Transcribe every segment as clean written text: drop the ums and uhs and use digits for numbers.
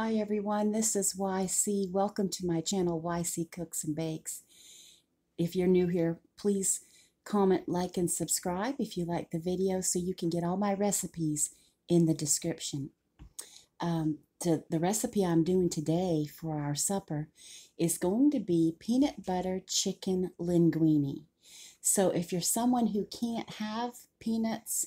Hi everyone, this is YC. Welcome to my channel, YC Cooks and Bakes. If you're new here, please comment, like, and subscribe if you like the video so you can get all my recipes in the description. The recipe I'm doing today for our supper is going to be peanut butter chicken linguine. So if you're someone who can't have peanuts,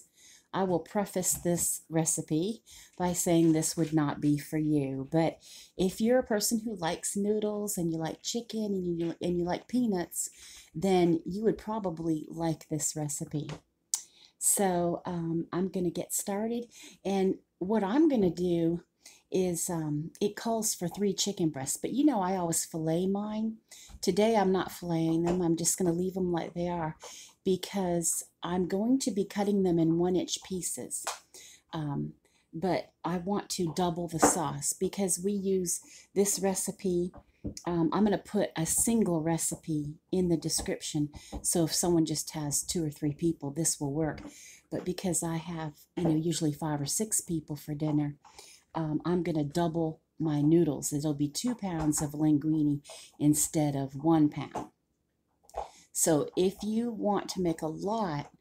I will preface this recipe by saying this would not be for you. But if you're a person who likes noodles and you like chicken and you like peanuts, then you would probably like this recipe. So I'm going to get started. And what I'm going to do is it calls for 3 chicken breasts, but you know I always fillet mine. Today I'm not filleting them. I'm just going to leave them like they are because I'm going to be cutting them in 1-inch pieces. But I want to double the sauce because we use this recipe. I'm going to put a single recipe in the description, so if someone just has 2 or 3 people, this will work. But because I have, usually 5 or 6 people for dinner, I'm going to double my noodles. It'll be 2 pounds of linguine instead of 1 pound. So if you want to make a lot,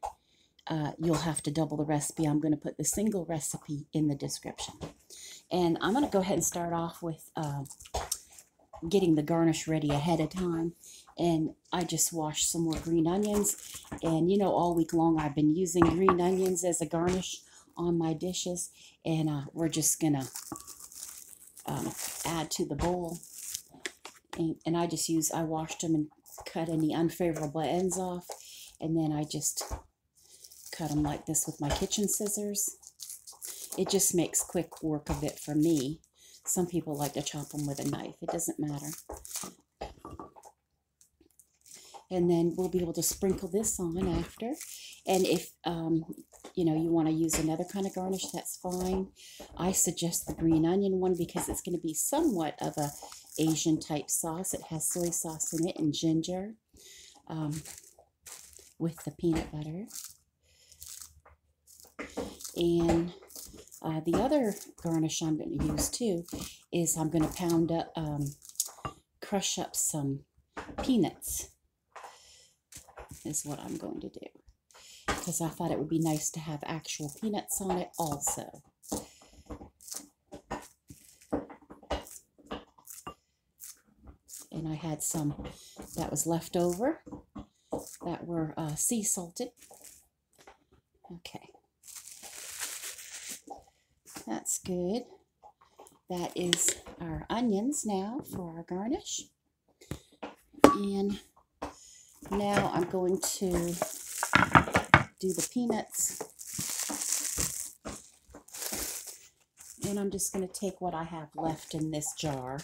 you'll have to double the recipe. I'm going to put the single recipe in the description. And I'm going to go ahead and start off with getting the garnish ready ahead of time. And I just washed some more green onions. And all week long I've been using green onions as a garnish on my dishes. And we're just going to add to the bowl. And I washed them and cut any unfavorable ends off. And then I just cut them like this with my kitchen scissors. It just makes quick work of it for me. Some people like to chop them with a knife. It doesn't matter. And then we'll be able to sprinkle this on after. And if you want to use another kind of garnish, that's fine. I suggest the green onion one because it's going to be somewhat of a Asian type sauce. It has soy sauce in it and ginger with the peanut butter. And the other garnish I'm going to use too is I'm going to crush up some peanuts is what I'm going to do, because I thought it would be nice to have actual peanuts on it also. And I had some that was left over that were sea salted. Okay. That's good. That is our onions now for our garnish. And now I'm going to do the peanuts. And I'm just going to take what I have left in this jar.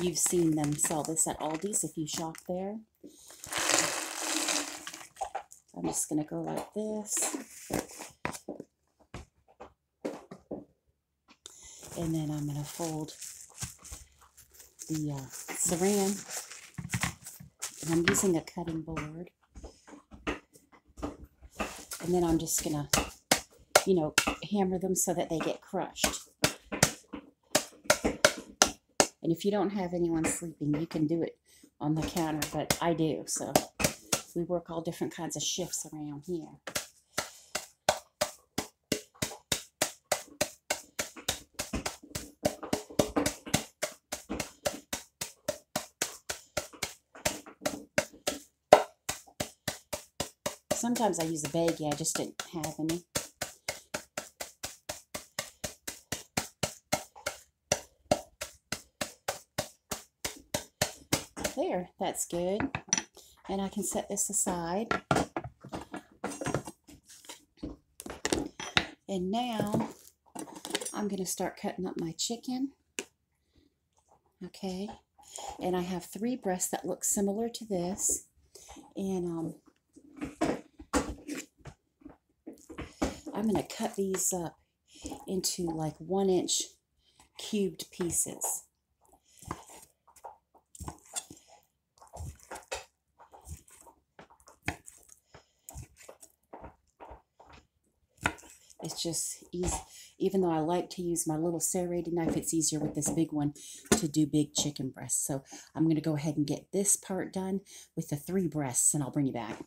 You've seen them sell this at Aldi's if you shop there. I'm just going to go like this. And then I'm going to fold the saran. And I'm using a cutting board. And then I'm just going to, hammer them so that they get crushed. And if you don't have anyone sleeping, you can do it on the counter, but I do. So we work all different kinds of shifts around here. Sometimes I use a baggie, I just didn't have any. There, that's good. And I can set this aside. And now I'm going to start cutting up my chicken. Okay. And I have 3 breasts that look similar to this. And I'm going to cut these up into like 1-inch cubed pieces. It's just easy. Even though I like to use my little serrated knife, it's easier with this big one to do big chicken breasts. So I'm going to go ahead and get this part done with the 3 breasts, and I'll bring you back.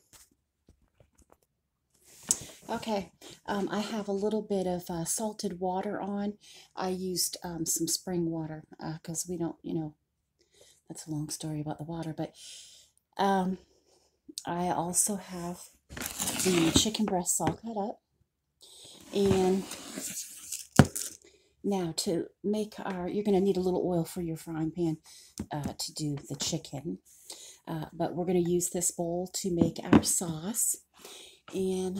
Okay, I have a little bit of salted water on. I used some spring water because we don't, that's a long story about the water. But I also have the chicken breasts all cut up. And now to make you're going to need a little oil for your frying pan to do the chicken. But we're going to use this bowl to make our sauce. And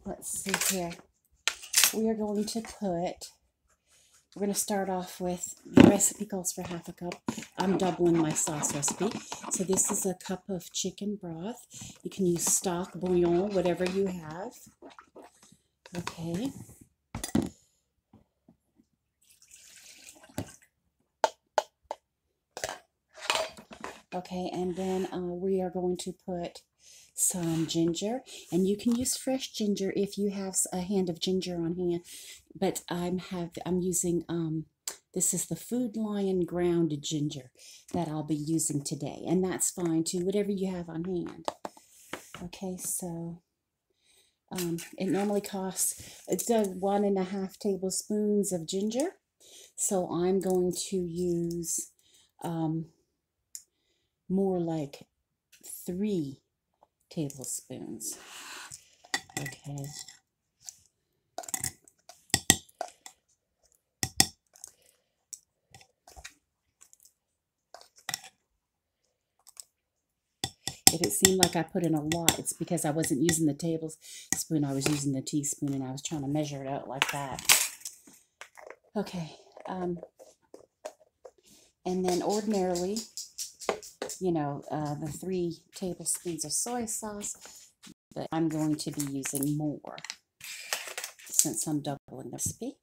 let's see here. We are going to we're going to start off with, the recipe calls for ½ cup. I'm doubling my sauce recipe. So this is a cup of chicken broth. You can use stock, bouillon, whatever you have. Okay. Okay, and then we are going to put some ginger, and you can use fresh ginger if you have a hand of ginger on hand, but I'm using this is the Food Lion ground ginger that I'll be using today, and that's fine too, whatever you have on hand. Okay, so it normally costs, it's 1½ tablespoons of ginger, so I'm going to use more like 3 tablespoons. Okay. If it seemed like I put in a lot, it's because I wasn't using the tablespoon, I was using the teaspoon, and I was trying to measure it out like that. Okay. And then ordinarily, the 3 tablespoons of soy sauce, but I'm going to be using more since I'm doubling the recipe.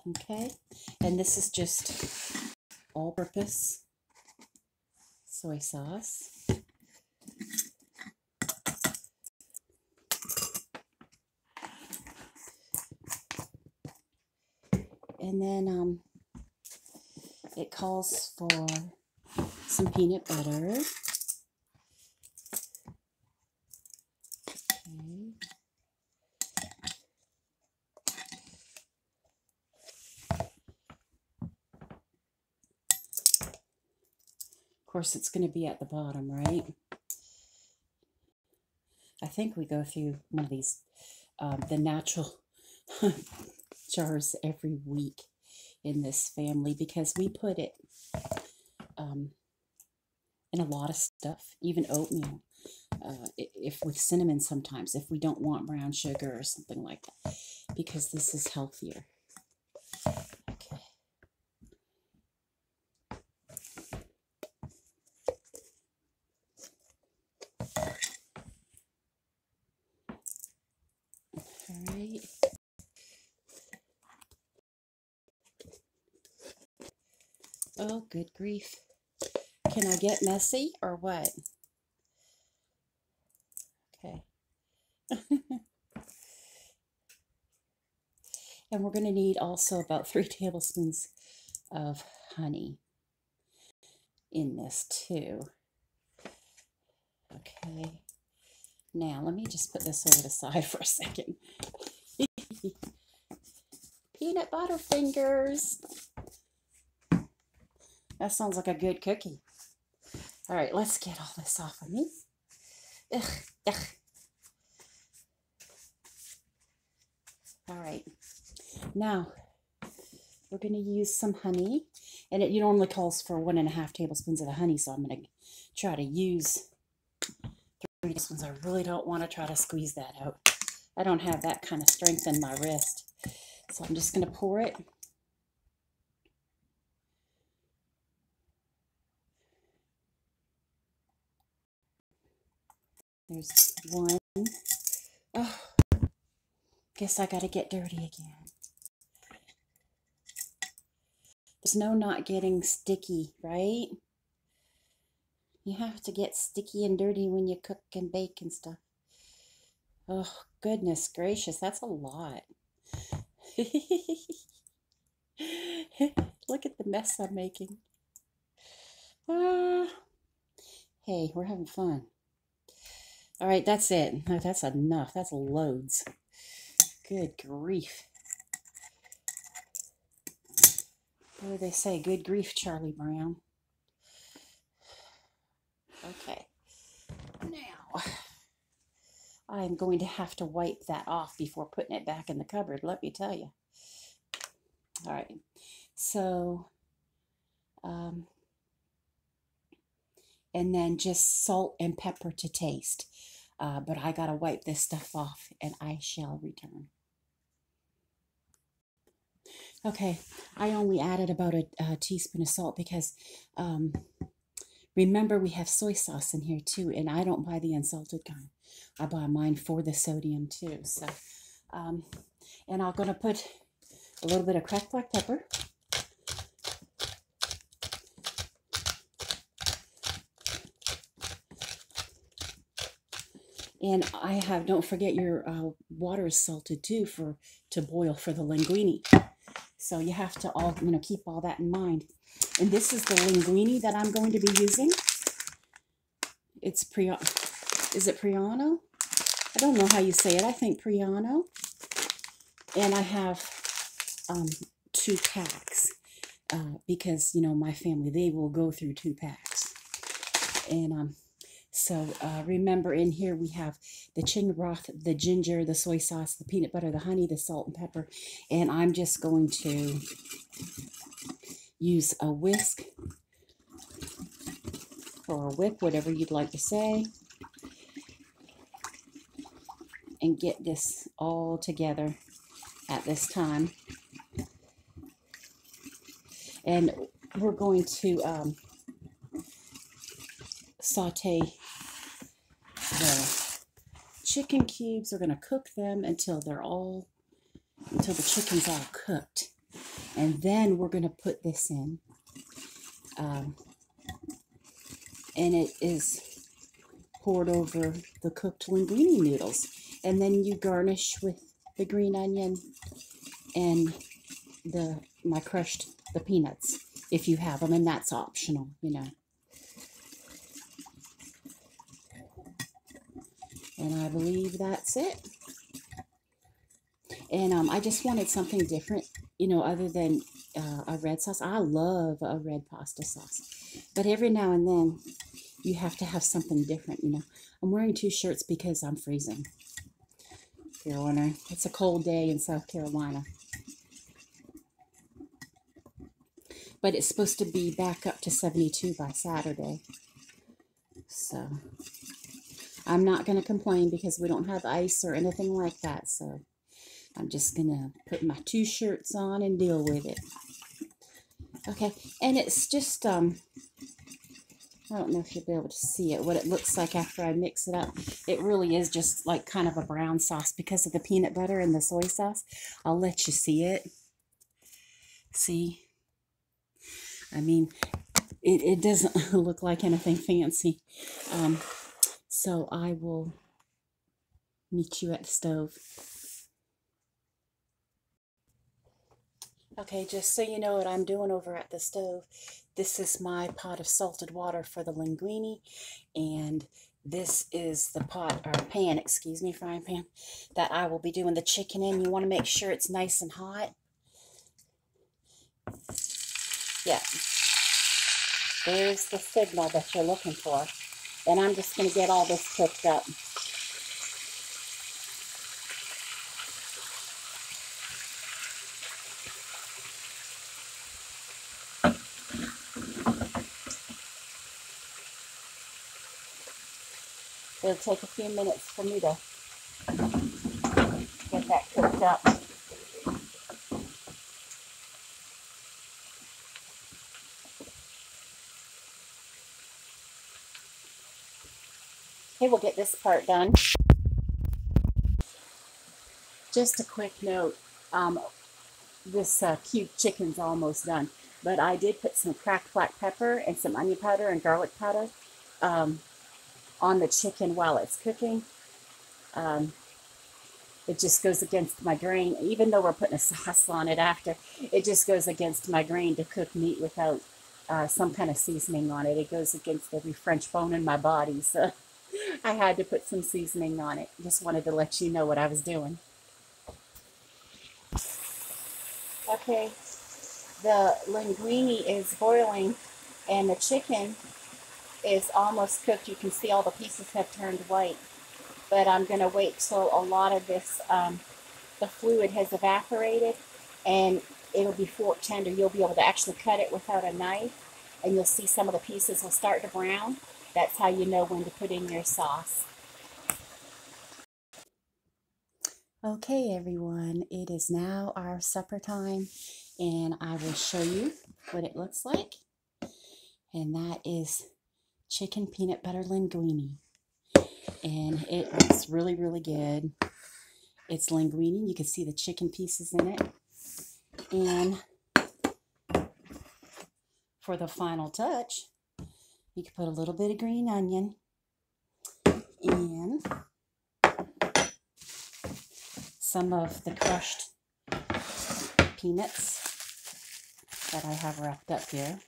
Okay, and this is just all-purpose soy sauce. And then it calls for some peanut butter. Okay. Of course, it's going to be at the bottom, right? I think we go through one of these, the natural jars every week in this family, because we put it in a lot of stuff, even oatmeal, if with cinnamon sometimes, if we don't want brown sugar or something like that, because this is healthier. Okay. All right. Oh, good grief. Can I get messy or what? Okay. And we're going to need also about 3 tablespoons of honey in this too. Okay. Now, let me just put this over the side for a second. Peanut butter fingers. That sounds like a good cookie. All right, let's get all this off of me. Ugh, ugh. All right. Now, we're going to use some honey. And it normally calls for 1½ tablespoons of the honey, so I'm going to try to use 3 tablespoons. I really don't want to try to squeeze that out. I don't have that kind of strength in my wrist. So I'm just going to pour it. There's 1. Oh, Guess I gotta get dirty again. There's no not getting sticky, right? You have to get sticky and dirty when you cook and bake and stuff. Oh, goodness gracious, that's a lot. Look at the mess I'm making. Hey, we're having fun. All right, that's it. No, that's enough. That's loads. Good grief. What do they say? Good grief, Charlie Brown. Okay. Now, I am going to have to wipe that off before putting it back in the cupboard, let me tell you. All right. So, and then just salt and pepper to taste. But I got to wipe this stuff off, and I shall return. Okay, I only added about a teaspoon of salt because remember we have soy sauce in here too, and I don't buy the unsalted kind. I buy mine for the sodium too. So, and I'm going to put a little bit of cracked black pepper. And I have, don't forget your water is salted too to boil for the linguine. So you have to all, keep all that in mind. And this is the linguine that I'm going to be using. It's is it Priano? I don't know how you say it. I think Priano. And I have 2 packs because, my family, they will go through 2 packs. And so remember in here we have the chicken broth, the ginger, the soy sauce, the peanut butter, the honey, the salt and pepper. And I'm just going to use a whisk or a whip, whatever you'd like to say, and get this all together at this time. And we're going to saute the chicken cubes. We're going to cook them until the chicken's all cooked. And then we're going to put this in. And it is poured over the cooked linguine noodles. And then you garnish with the green onion and the peanuts if you have them, and that's optional, And I believe that's it. And I just wanted something different, other than a red sauce. I love a red pasta sauce. But every now and then, you have to have something different, I'm wearing 2 shirts because I'm freezing. If you're wondering, it's a cold day in South Carolina. But it's supposed to be back up to 72 by Saturday. So I'm not going to complain because we don't have ice or anything like that. So I'm just going to put my 2 shirts on and deal with it. Okay, and it's just, I don't know if you'll be able to see it, what it looks like after I mix it up. It really is just like kind of a brown sauce because of the peanut butter and the soy sauce. I'll let you see it. See? I mean, it doesn't look like anything fancy. So I will meet you at the stove. Okay, just so you know what I'm doing over at the stove, this is my pot of salted water for the linguine, and this is the frying pan, that I will be doing the chicken in. You want to make sure it's nice and hot. Yeah. There's the signal that you're looking for. And I'm just going to get all this cooked up. It'll take a few minutes for me to get that cooked up. Okay, we'll get this part done. Just a quick note, this cubed chicken's almost done, but I did put some cracked black pepper and some onion powder and garlic powder on the chicken while it's cooking. It just goes against my grain, even though we're putting a sauce on it after, it just goes against my grain to cook meat without some kind of seasoning on it. It goes against every French bone in my body, so I had to put some seasoning on it. Just wanted to let you know what I was doing. Okay, the linguine is boiling and the chicken is almost cooked. You can see all the pieces have turned white, but I'm going to wait till a lot of this, the fluid has evaporated, and it'll be fork tender. You'll be able to actually cut it without a knife, and you'll see some of the pieces will start to brown. That's how you know when to put in your sauce. Okay, everyone, it is now our supper time, and I will show you what it looks like. And that is chicken peanut butter linguine. And it looks really, really good. It's linguine. You can see the chicken pieces in it. And for the final touch, you can put a little bit of green onion and some of the crushed peanuts that I have wrapped up here.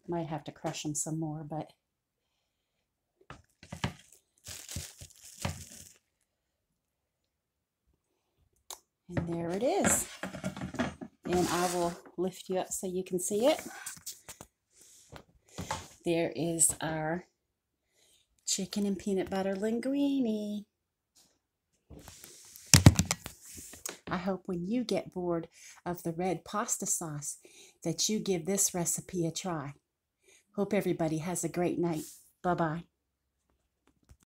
Might have to crush them some more, but and there it is. And I will lift you up so you can see it. There is our chicken and peanut butter linguine. I hope when you get bored of the red pasta sauce that you give this recipe a try. Hope everybody has a great night. Bye-bye.